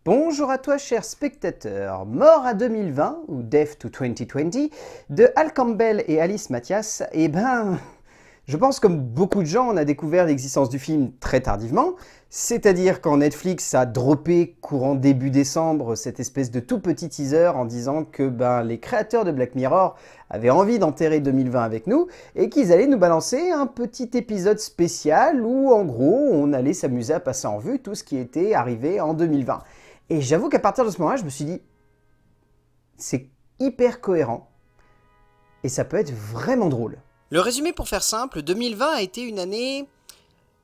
Bonjour à toi cher spectateur, Mort à 2020 ou Death to 2020 de Al Campbell et Alice Mathias. Je pense comme beaucoup de gens, on a découvert l'existence du film très tardivement, c'est-à-dire quand Netflix a droppé courant début décembre cette espèce de tout petit teaser en disant que les créateurs de Black Mirror avaient envie d'enterrer 2020 avec nous et qu'ils allaient nous balancer un petit épisode spécial où en gros on allait s'amuser à passer en revue tout ce qui était arrivé en 2020. Et j'avoue qu'à partir de ce moment-là, je me suis dit, c'est hyper cohérent et ça peut être vraiment drôle. Le résumé pour faire simple, 2020 a été une année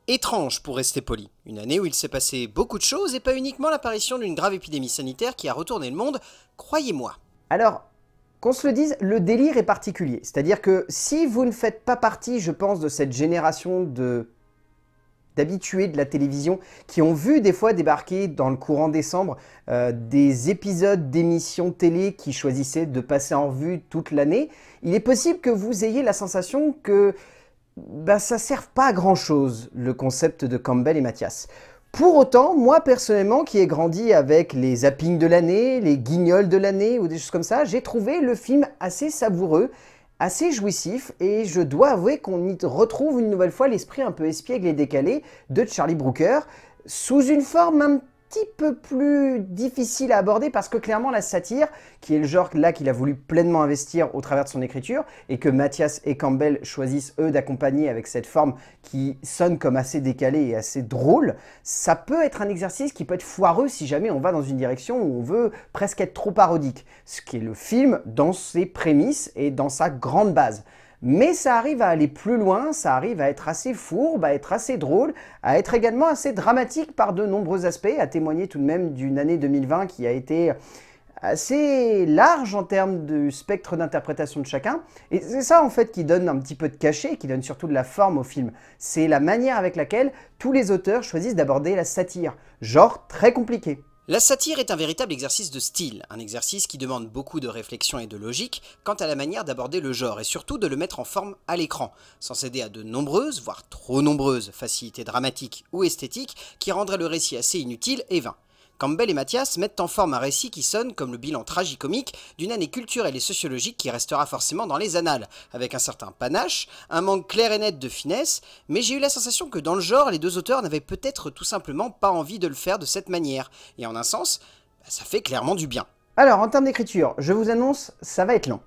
étrange pour rester poli. Une année où il s'est passé beaucoup de choses et pas uniquement l'apparition d'une grave épidémie sanitaire qui a retourné le monde, croyez-moi. Alors, qu'on se le dise, le délire est particulier. C'est-à-dire que si vous ne faites pas partie, je pense, de cette génération d'habitués de la télévision qui ont vu des fois débarquer dans le courant décembre des épisodes d'émissions télé qui choisissaient de passer en revue toute l'année, il est possible que vous ayez la sensation que ça ne serve pas à grand chose, le concept de Campbell et Mathias. Pour autant, moi personnellement, qui ai grandi avec les zappings de l'année, les guignols de l'année ou des choses comme ça, j'ai trouvé le film assez savoureux, assez jouissif, et je dois avouer qu'on y retrouve une nouvelle fois l'esprit un peu espiègle et décalé de Charlie Brooker, sous une forme un petit peu plus difficile à aborder parce que clairement la satire, qui est le genre là qu'il a voulu pleinement investir au travers de son écriture et que Mathias et Campbell choisissent eux d'accompagner avec cette forme qui sonne comme assez décalée et assez drôle, ça peut être un exercice qui peut être foireux si jamais on va dans une direction où on veut presque être trop parodique, ce qui est le film dans ses prémices et dans sa grande base. Mais ça arrive à aller plus loin, ça arrive à être assez fourbe, à être assez drôle, à être également assez dramatique par de nombreux aspects, à témoigner tout de même d'une année 2020 qui a été assez large en termes de spectre d'interprétation de chacun. Et c'est ça en fait qui donne un petit peu de cachet, qui donne surtout de la forme au film. C'est la manière avec laquelle tous les auteurs choisissent d'aborder la satire, genre très compliqué. La satire est un véritable exercice de style, un exercice qui demande beaucoup de réflexion et de logique quant à la manière d'aborder le genre et surtout de le mettre en forme à l'écran, sans céder à de nombreuses, voire trop nombreuses, facilités dramatiques ou esthétiques qui rendraient le récit assez inutile et vain. Campbell et Mathias mettent en forme un récit qui sonne comme le bilan tragicomique d'une année culturelle et sociologique qui restera forcément dans les annales, avec un certain panache, un manque clair et net de finesse, mais j'ai eu la sensation que dans le genre, les deux auteurs n'avaient peut-être tout simplement pas envie de le faire de cette manière, et en un sens, ça fait clairement du bien. Alors, en termes d'écriture, je vous annonce, ça va être long.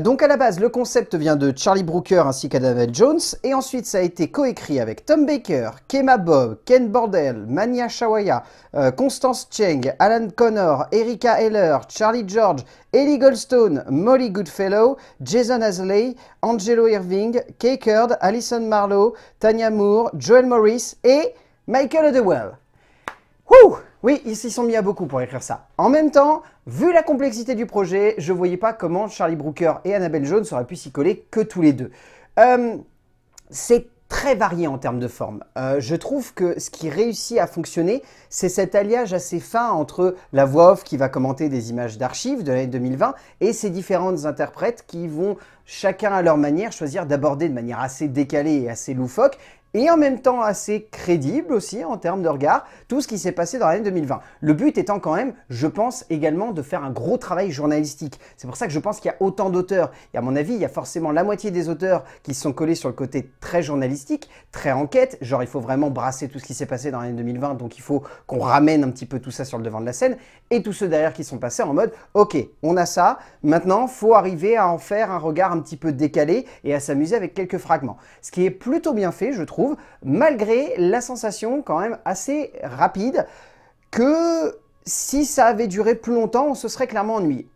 Donc à la base, le concept vient de Charlie Brooker ainsi qu'Annabel Jones, et ensuite ça a été coécrit avec Tom Baker, Kemah Bob, Ken Bordell, Mania Shawaya, Constance Cheng, Alan Connor, Erica Heller, Charlie George, Ellie Goldstone, Molly Goodfellow, Jason Hasley, Angelo Irving, Kay Kurd, Alison Marlowe, Tanya Moore, Joel Morris et Michael Odewell. Wouh! Oui, ils s'y sont mis à beaucoup pour écrire ça. En même temps, vu la complexité du projet, je voyais pas comment Charlie Brooker et Annabel Jones auraient pu s'y coller que tous les deux. C'est très varié en termes de forme. Je trouve que ce qui réussit à fonctionner, c'est cet alliage assez fin entre la voix off qui va commenter des images d'archives de l'année 2020 et ces différentes interprètes qui vont chacun à leur manière choisir d'aborder de manière assez décalée et assez loufoque et en même temps assez crédible aussi en termes de regard, tout ce qui s'est passé dans l'année 2020. Le but étant quand même, je pense également de faire un gros travail journalistique. C'est pour ça que je pense qu'il y a autant d'auteurs. Et à mon avis, il y a forcément la moitié des auteurs qui se sont collés sur le côté très journalistique, très enquête, genre il faut vraiment brasser tout ce qui s'est passé dans l'année 2020, donc il faut qu'on ramène un petit peu tout ça sur le devant de la scène, et tous ceux derrière qui sont passés en mode, ok, on a ça, maintenant il faut arriver à en faire un regard un petit peu décalé et à s'amuser avec quelques fragments. Ce qui est plutôt bien fait, je trouve, malgré la sensation quand même assez rapide que si ça avait duré plus longtemps, on se serait clairement ennuyé.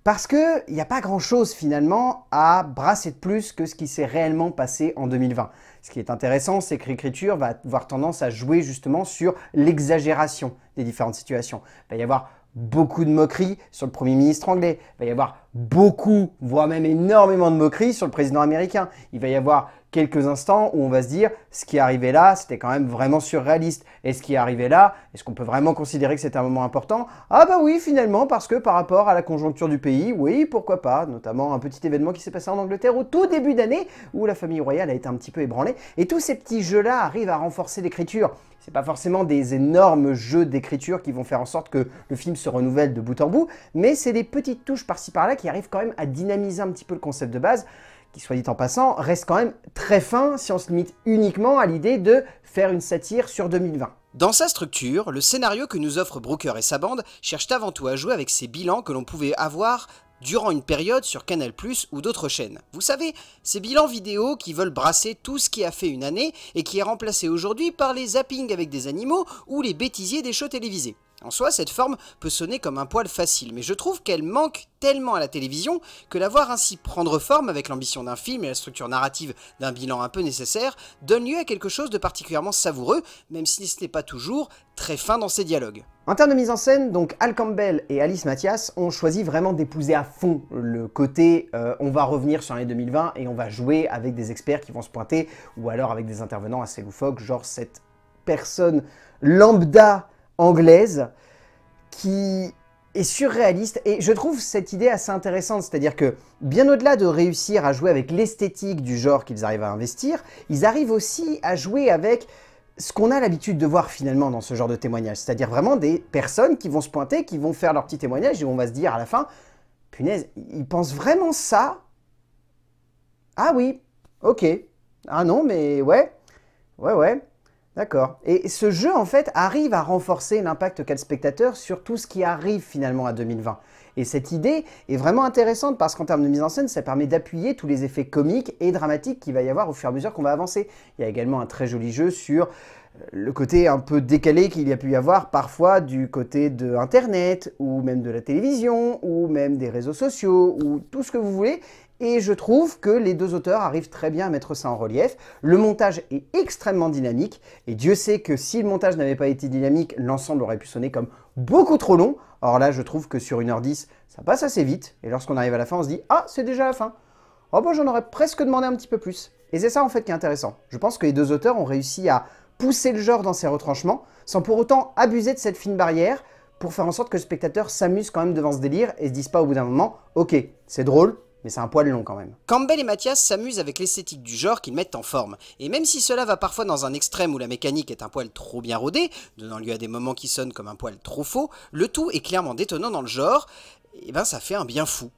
Parce qu'il n'y a pas grand-chose finalement à brasser de plus que ce qui s'est réellement passé en 2020. Ce qui est intéressant, c'est que l'écriture va avoir tendance à jouer justement sur l'exagération des différentes situations. Il va y avoir beaucoup de moqueries sur le Premier ministre anglais. Il va y avoir beaucoup, voire même énormément de moqueries sur le président américain. Il va y avoir quelques instants où on va se dire ce qui est arrivé là, c'était quand même vraiment surréaliste. Et ce qui est arrivé là, est-ce qu'on peut vraiment considérer que c'est un moment important? Ah bah oui, finalement, parce que par rapport à la conjoncture du pays, oui, pourquoi pas. Notamment un petit événement qui s'est passé en Angleterre au tout début d'année où la famille royale a été un petit peu ébranlée. Et tous ces petits jeux-là arrivent à renforcer l'écriture. C'est pas forcément des énormes jeux d'écriture qui vont faire en sorte que le film se renouvelle de bout en bout, mais c'est des petites touches par-ci par-là qui arrivent quand même à dynamiser un petit peu le concept de base, qui, soit dit en passant, reste quand même très fin si on se limite uniquement à l'idée de faire une satire sur 2020. Dans sa structure, le scénario que nous offrent Brooker et sa bande cherche avant tout à jouer avec ces bilans que l'on pouvait avoir durant une période sur Canal+ ou d'autres chaînes. Vous savez, ces bilans vidéo qui veulent brasser tout ce qui a fait une année et qui est remplacé aujourd'hui par les zappings avec des animaux ou les bêtisiers des shows télévisés. En soi, cette forme peut sonner comme un poil facile, mais je trouve qu'elle manque tellement à la télévision que la voir ainsi prendre forme avec l'ambition d'un film et la structure narrative d'un bilan un peu nécessaire donne lieu à quelque chose de particulièrement savoureux, même si ce n'est pas toujours très fin dans ses dialogues. En termes de mise en scène, donc Al Campbell et Alice Mathias ont choisi vraiment d'épouser à fond le côté on va revenir sur l'année 2020 et on va jouer avec des experts qui vont se pointer, ou alors avec des intervenants assez loufoques, genre cette personne lambda anglaise qui est surréaliste. Et je trouve cette idée assez intéressante, c'est-à-dire que bien au-delà de réussir à jouer avec l'esthétique du genre qu'ils arrivent à investir, ils arrivent aussi à jouer avec ce qu'on a l'habitude de voir finalement dans ce genre de témoignage, c'est-à-dire vraiment des personnes qui vont se pointer, qui vont faire leur petit témoignage et on va se dire à la fin, punaise, ils pensent vraiment ça? Ah oui, ok. Ah non, mais ouais, d'accord. Et ce jeu, en fait, arrive à renforcer l'impact qu'a le spectateur sur tout ce qui arrive finalement à 2020. Et cette idée est vraiment intéressante parce qu'en termes de mise en scène, ça permet d'appuyer tous les effets comiques et dramatiques qu'il va y avoir au fur et à mesure qu'on va avancer. Il y a également un très joli jeu sur le côté un peu décalé qu'il y a pu y avoir parfois du côté de Internet, ou même de la télévision, ou même des réseaux sociaux, ou tout ce que vous voulez. Et je trouve que les deux auteurs arrivent très bien à mettre ça en relief. Le montage est extrêmement dynamique, et Dieu sait que si le montage n'avait pas été dynamique, l'ensemble aurait pu sonner comme beaucoup trop long. Or là, je trouve que sur 1h10, ça passe assez vite, et lorsqu'on arrive à la fin, on se dit « Ah, c'est déjà la fin !» Oh bah j'en aurais presque demandé un petit peu plus. Et c'est ça en fait qui est intéressant. Je pense que les deux auteurs ont réussi à pousser le genre dans ses retranchements, sans pour autant abuser de cette fine barrière, pour faire en sorte que le spectateur s'amuse quand même devant ce délire, et se dise pas au bout d'un moment « Ok, c'est drôle, mais c'est un poil long quand même. » Campbell et Mathias s'amusent avec l'esthétique du genre qu'ils mettent en forme, et même si cela va parfois dans un extrême où la mécanique est un poil trop bien rodée, donnant lieu à des moments qui sonnent comme un poil trop faux, le tout est clairement détonnant dans le genre, et ben ça fait un bien fou.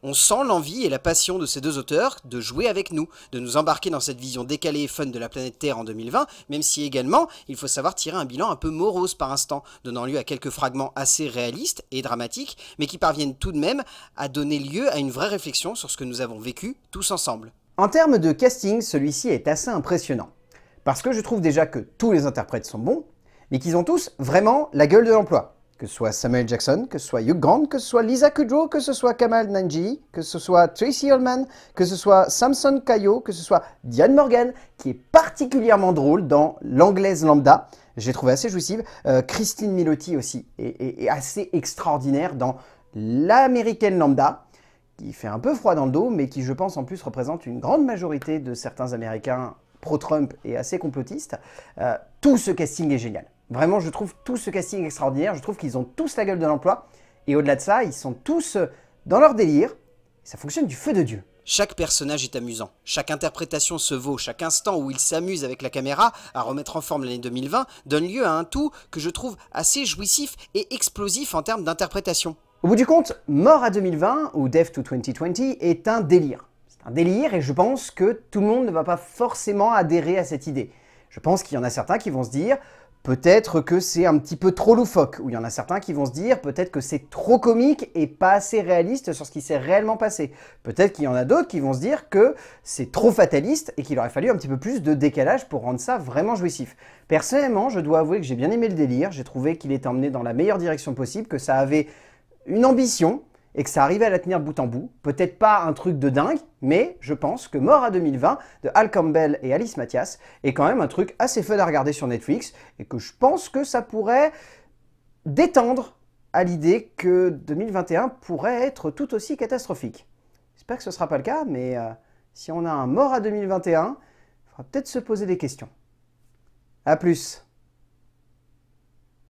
On sent l'envie et la passion de ces deux auteurs de jouer avec nous, de nous embarquer dans cette vision décalée et fun de la planète Terre en 2020, même si également, il faut savoir tirer un bilan un peu morose par instant, donnant lieu à quelques fragments assez réalistes et dramatiques, mais qui parviennent tout de même à donner lieu à une vraie réflexion sur ce que nous avons vécu tous ensemble. En termes de casting, celui-ci est assez impressionnant, parce que je trouve déjà que tous les interprètes sont bons, mais qu'ils ont tous vraiment la gueule de l'emploi. Que ce soit Samuel Jackson, que ce soit Hugh Grant, que ce soit Lisa Kudrow, que ce soit Kamal Nanjiani, que ce soit Tracy Ullman, que ce soit Samson Kayo, que ce soit Diane Morgan, qui est particulièrement drôle dans l'anglaise lambda, j'ai trouvé assez jouissive. Christine Milioti aussi est assez extraordinaire dans l'américaine lambda, qui fait un peu froid dans le dos, mais qui je pense en plus représente une grande majorité de certains Américains pro-Trump et assez complotistes. Tout ce casting est génial. Vraiment, je trouve tout ce casting extraordinaire, je trouve qu'ils ont tous la gueule de l'emploi, et au-delà de ça, ils sont tous dans leur délire, et ça fonctionne du feu de Dieu. Chaque personnage est amusant, chaque interprétation se vaut, chaque instant où il s'amuse avec la caméra à remettre en forme l'année 2020 donne lieu à un tout que je trouve assez jouissif et explosif en termes d'interprétation. Au bout du compte, Mort à 2020, ou Death to 2020, est un délire. C'est un délire, et je pense que tout le monde ne va pas forcément adhérer à cette idée. Je pense qu'il y en a certains qui vont se dire peut-être que c'est un petit peu trop loufoque, ou il y en a certains qui vont se dire peut-être que c'est trop comique et pas assez réaliste sur ce qui s'est réellement passé. Peut-être qu'il y en a d'autres qui vont se dire que c'est trop fataliste et qu'il aurait fallu un petit peu plus de décalage pour rendre ça vraiment jouissif. Personnellement, je dois avouer que j'ai bien aimé le délire, j'ai trouvé qu'il était emmené dans la meilleure direction possible, que ça avait une ambition, et que ça arrivait à la tenir de bout en bout. Peut-être pas un truc de dingue, mais je pense que Mort à 2020 de Al Campbell et Alice Mathias est quand même un truc assez fun à regarder sur Netflix, et que je pense que ça pourrait détendre à l'idée que 2021 pourrait être tout aussi catastrophique. J'espère que ce ne sera pas le cas, mais si on a un Mort à 2021, va peut-être se poser des questions. A plus.